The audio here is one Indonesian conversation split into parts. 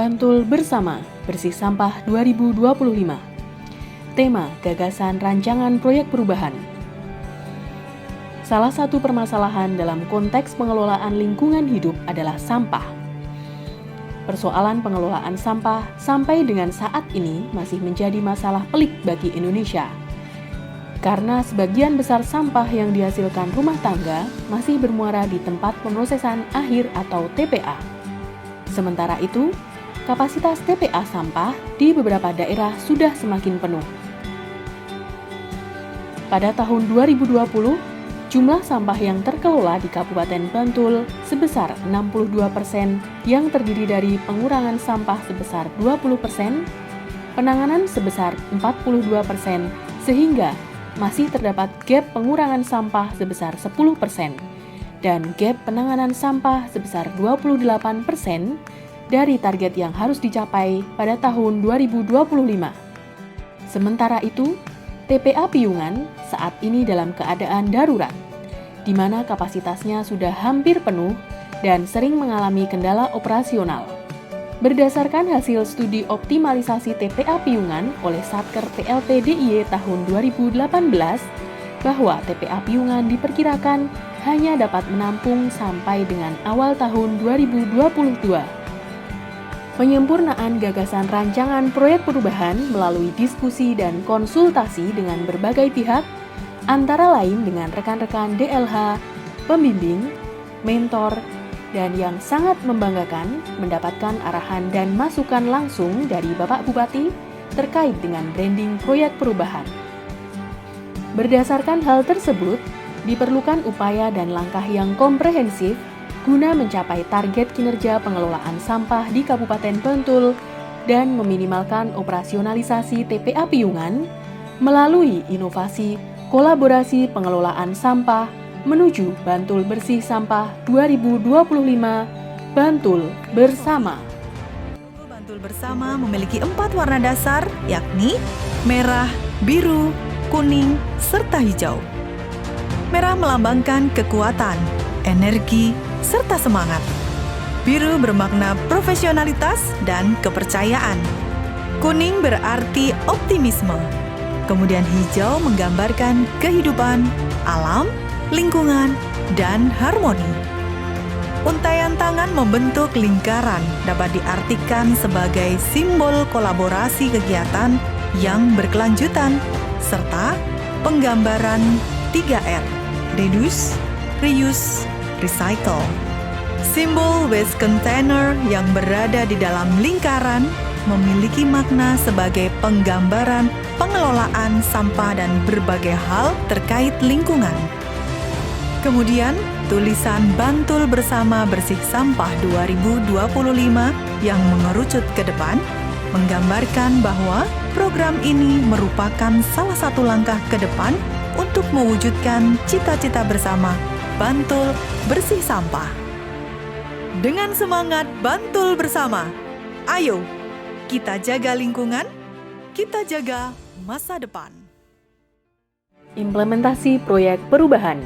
Bantul Bersama Bersih Sampah 2025. Tema gagasan rancangan proyek perubahan. Salah satu permasalahan dalam konteks pengelolaan lingkungan hidup adalah sampah. Persoalan pengelolaan sampah sampai dengan saat ini masih menjadi masalah pelik bagi Indonesia. Karena sebagian besar sampah yang dihasilkan rumah tangga masih bermuara di tempat pemrosesan akhir atau TPA. Sementara itu, kapasitas TPA sampah di beberapa daerah sudah semakin penuh. Pada tahun 2020, jumlah sampah yang terkelola di Kabupaten Bantul sebesar 62% yang terdiri dari pengurangan sampah sebesar 20%, penanganan sebesar 42%, sehingga masih terdapat gap pengurangan sampah sebesar 10% dan gap penanganan sampah sebesar 28% dari target yang harus dicapai pada tahun 2025. Sementara itu, TPA Piungan saat ini dalam keadaan darurat, di mana kapasitasnya sudah hampir penuh dan sering mengalami kendala operasional. Berdasarkan hasil studi optimalisasi TPA Piungan oleh Satker PLT DIY tahun 2018, bahwa TPA Piungan diperkirakan hanya dapat menampung sampai dengan awal tahun 2022. Penyempurnaan gagasan rancangan proyek perubahan melalui diskusi dan konsultasi dengan berbagai pihak, antara lain dengan rekan-rekan DLH, pembimbing, mentor, dan yang sangat membanggakan mendapatkan arahan dan masukan langsung dari Bapak Bupati terkait dengan branding proyek perubahan. Berdasarkan hal tersebut, diperlukan upaya dan langkah yang komprehensif guna mencapai target kinerja pengelolaan sampah di Kabupaten Bantul dan meminimalkan operasionalisasi TPA Piungan melalui inovasi kolaborasi pengelolaan sampah menuju Bantul Bersih Sampah 2025 Bantul Bersama. Bantul Bersama memiliki 4 warna dasar, yakni merah, biru, kuning, serta hijau. Merah melambangkan kekuatan, energi, serta semangat. Biru bermakna profesionalitas dan kepercayaan. Kuning berarti optimisme. Kemudian hijau menggambarkan kehidupan, alam, lingkungan, dan harmoni. Untaian tangan membentuk lingkaran dapat diartikan sebagai simbol kolaborasi kegiatan yang berkelanjutan, serta penggambaran 3R, reduce, reuse, recycle. Simbol waste container yang berada di dalam lingkaran memiliki makna sebagai penggambaran pengelolaan sampah dan berbagai hal terkait lingkungan. Kemudian, tulisan Bantul Bersama Bersih Sampah 2025 yang mengerucut ke depan menggambarkan bahwa program ini merupakan salah satu langkah ke depan untuk mewujudkan cita-cita bersama Bantul Bersih Sampah. Dengan semangat Bantul Bersama, ayo kita jaga lingkungan, kita jaga masa depan. Implementasi proyek perubahan.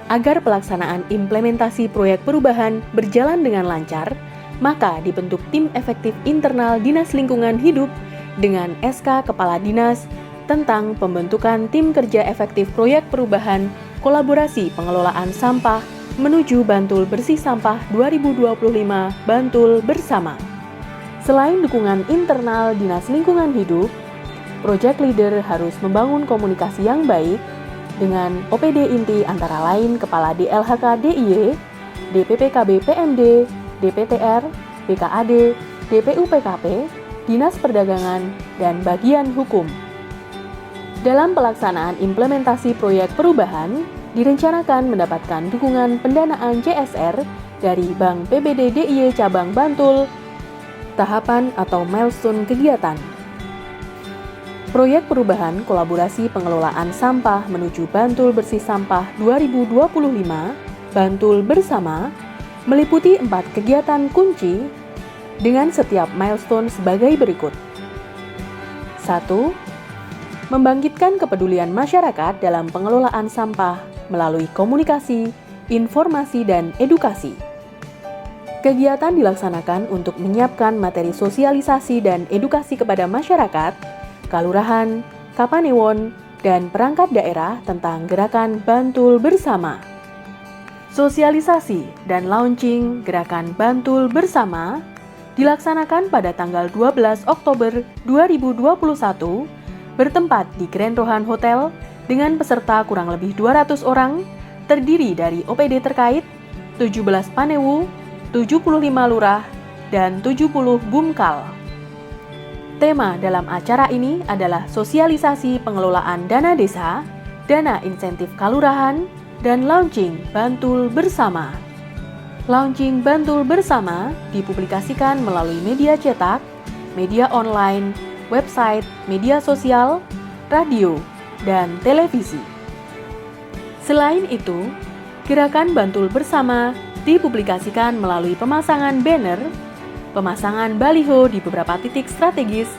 Agar pelaksanaan implementasi proyek perubahan berjalan dengan lancar, maka dibentuk tim efektif internal Dinas Lingkungan Hidup dengan SK Kepala Dinas tentang pembentukan tim kerja efektif proyek perubahan kolaborasi pengelolaan sampah menuju Bantul Bersih Sampah 2025 Bantul Bersama. Selain dukungan internal Dinas Lingkungan Hidup, project leader harus membangun komunikasi yang baik dengan OPD inti antara lain Kepala DLHK DIY, DPPKB PMD, DPTR, BKAD, DPUPKP, Dinas Perdagangan, dan bagian hukum. Dalam pelaksanaan implementasi proyek perubahan, direncanakan mendapatkan dukungan pendanaan CSR dari Bank PBD DIY Cabang Bantul, tahapan atau milestone kegiatan. Proyek perubahan kolaborasi pengelolaan sampah menuju Bantul Bersih Sampah 2025 Bantul Bersama meliputi 4 kegiatan kunci dengan setiap milestone sebagai berikut. 1. Membangkitkan kepedulian masyarakat dalam pengelolaan sampah melalui komunikasi, informasi, dan edukasi. Kegiatan dilaksanakan untuk menyiapkan materi sosialisasi dan edukasi kepada masyarakat, kalurahan, kapanewon, dan perangkat daerah tentang gerakan Bantul Bersama. Sosialisasi dan launching gerakan Bantul Bersama dilaksanakan pada tanggal 12 Oktober 2021 bertempat di Grand Rohan Hotel dengan peserta kurang lebih 200 orang, terdiri dari OPD terkait, 17 Panewu, 75 lurah, dan 70 bumkal. Tema dalam acara ini adalah sosialisasi pengelolaan dana desa, dana insentif kalurahan, dan launching Bantul Bersama. Launching Bantul Bersama dipublikasikan melalui media cetak, media online, website, media sosial, radio, dan televisi. Selain itu, gerakan Bantul Bersama dipublikasikan melalui pemasangan banner, pemasangan baliho di beberapa titik strategis,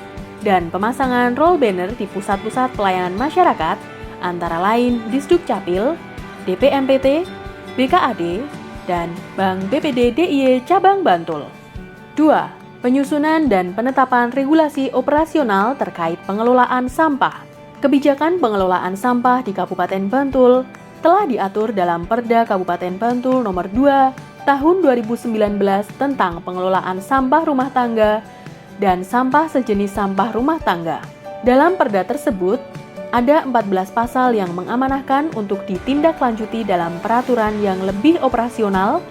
dan pemasangan roll banner di pusat-pusat pelayanan masyarakat, antara lain Disduk Capil, DPMPT, BKAD, dan Bank BPD DIY Cabang Bantul. 2. Penyusunan dan penetapan regulasi operasional terkait pengelolaan sampah. Kebijakan pengelolaan sampah di Kabupaten Bantul telah diatur dalam Perda Kabupaten Bantul Nomor 2 Tahun 2019 tentang pengelolaan sampah rumah tangga dan sampah sejenis sampah rumah tangga. Dalam Perda tersebut, ada 14 pasal yang mengamanahkan untuk ditindaklanjuti dalam peraturan yang lebih operasional,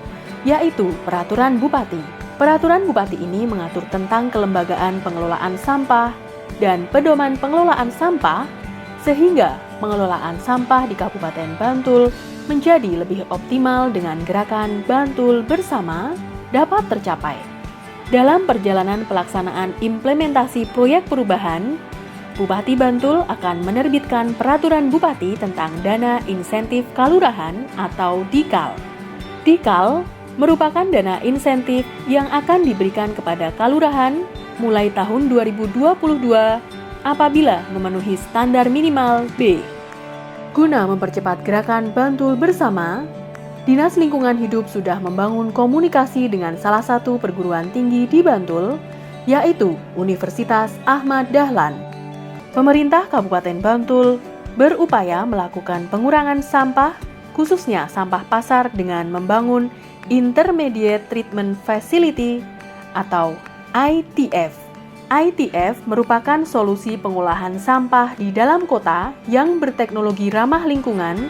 yaitu Peraturan Bupati. Peraturan Bupati ini mengatur tentang kelembagaan pengelolaan sampah dan pedoman pengelolaan sampah, sehingga pengelolaan sampah di Kabupaten Bantul menjadi lebih optimal dengan gerakan Bantul Bersama dapat tercapai. Dalam perjalanan pelaksanaan implementasi proyek perubahan, Bupati Bantul akan menerbitkan Peraturan Bupati tentang Dana Insentif Kalurahan atau DIKAL. DIKAL merupakan dana insentif yang akan diberikan kepada kalurahan mulai tahun 2022 apabila memenuhi standar minimal B. Guna mempercepat gerakan Bantul Bersama, Dinas Lingkungan Hidup sudah membangun komunikasi dengan salah satu perguruan tinggi di Bantul, yaitu Universitas Ahmad Dahlan. Pemerintah Kabupaten Bantul berupaya melakukan pengurangan sampah, khususnya sampah pasar dengan membangun Intermediate Treatment Facility atau ITF. ITF merupakan solusi pengolahan sampah di dalam kota yang berteknologi ramah lingkungan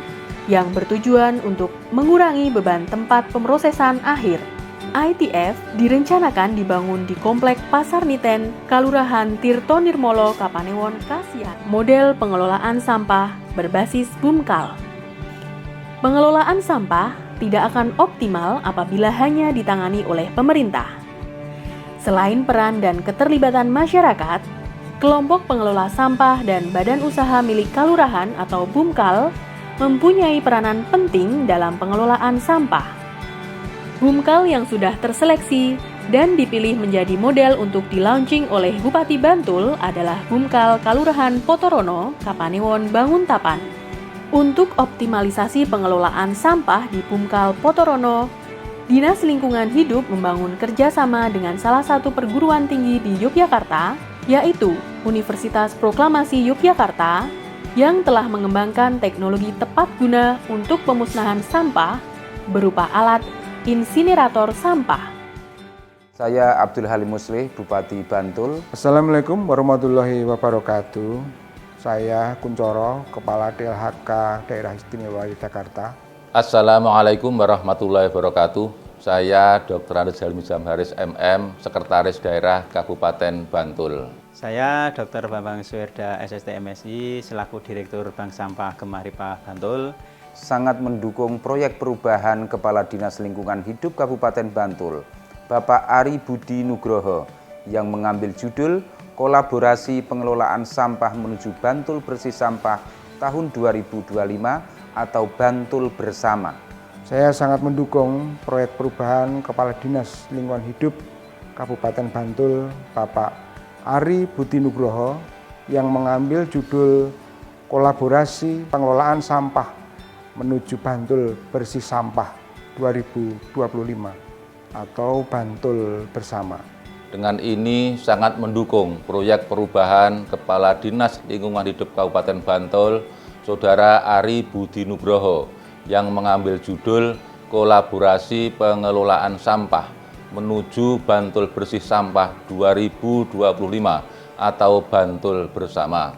yang bertujuan untuk mengurangi beban tempat pemrosesan akhir. ITF direncanakan dibangun di Komplek Pasar Niten, Kalurahan Tirto Nirmolo, Kapanewon, Kasihan. Model pengelolaan sampah berbasis bumkal. Pengelolaan sampah tidak akan optimal apabila hanya ditangani oleh pemerintah. Selain peran dan keterlibatan masyarakat, kelompok pengelola sampah dan badan usaha milik kalurahan atau bumkal mempunyai peranan penting dalam pengelolaan sampah. Bumkal yang sudah terseleksi dan dipilih menjadi model untuk di-launching oleh Bupati Bantul adalah Bumkal Kalurahan Potorono, Kapanewon, Banguntapan. Untuk optimalisasi pengelolaan sampah di Bumkal Potorono, Dinas Lingkungan Hidup membangun kerjasama dengan salah satu perguruan tinggi di Yogyakarta, yaitu Universitas Proklamasi Yogyakarta, yang telah mengembangkan teknologi tepat guna untuk pemusnahan sampah berupa alat insinerator sampah. Saya Abdul Halim Muslih, Bupati Bantul. Assalamualaikum warahmatullahi wabarakatuh. Saya Kuncoro, Kepala DLHK Daerah Istimewa Yogyakarta. Assalamualaikum warahmatullahi wabarakatuh. Saya Dr. Andes Helmi Jamharis MM, Sekretaris Daerah Kabupaten Bantul. Saya Dr. Bambang Suwerda, SST MSI, selaku Direktur Bank Sampah Gemahripa Bantul. Sangat mendukung proyek perubahan Kepala Dinas Lingkungan Hidup Kabupaten Bantul, Bapak Ari Budi Nugroho, yang mengambil judul Kolaborasi Pengelolaan Sampah Menuju Bantul Bersih Sampah tahun 2025 atau Bantul Bersama. Saya sangat mendukung proyek perubahan Kepala Dinas Lingkungan Hidup Kabupaten Bantul, Bapak Ari Budi Nugroho, yang mengambil judul Kolaborasi Pengelolaan Sampah Menuju Bantul Bersih Sampah 2025. atau Bantul Bersama. Dengan ini sangat mendukung proyek perubahan Kepala Dinas Lingkungan Hidup Kabupaten Bantul, Saudara Ari Budi Nugroho, yang mengambil judul Kolaborasi Pengelolaan Sampah menuju Bantul Bersih Sampah 2025 atau Bantul Bersama.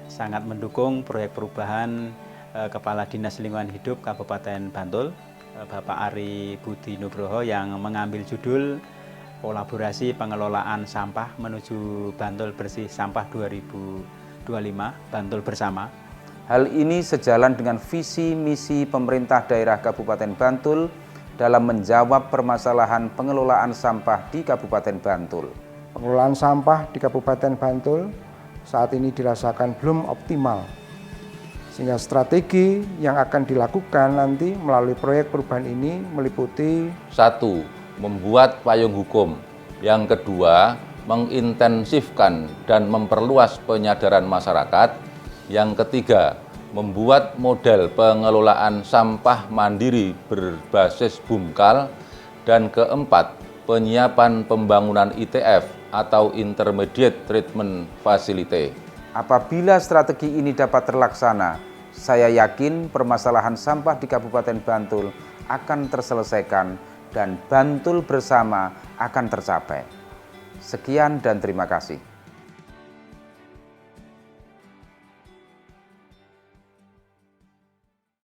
Sangat mendukung proyek perubahan Kepala Dinas Lingkungan Hidup Kabupaten Bantul, Bapak Ari Budi Nugroho, yang mengambil judul Kolaborasi Pengelolaan Sampah menuju Bantul Bersih Sampah 2025 Bantul Bersama. Hal ini sejalan dengan visi misi pemerintah daerah Kabupaten Bantul dalam menjawab permasalahan pengelolaan sampah di Kabupaten Bantul. Pengelolaan sampah di Kabupaten Bantul saat ini dirasakan belum optimal, sehingga strategi yang akan dilakukan nanti melalui proyek perubahan ini meliputi: 1. Membuat payung hukum. Yang kedua, mengintensifkan dan memperluas penyadaran masyarakat. Yang ketiga, membuat model pengelolaan sampah mandiri berbasis BUMKAL. Dan keempat, penyiapan pembangunan ITF atau Intermediate Treatment Facility. Apabila strategi ini dapat terlaksana, saya yakin permasalahan sampah di Kabupaten Bantul akan terselesaikan dan Bantul Bersama akan tercapai. Sekian dan terima kasih.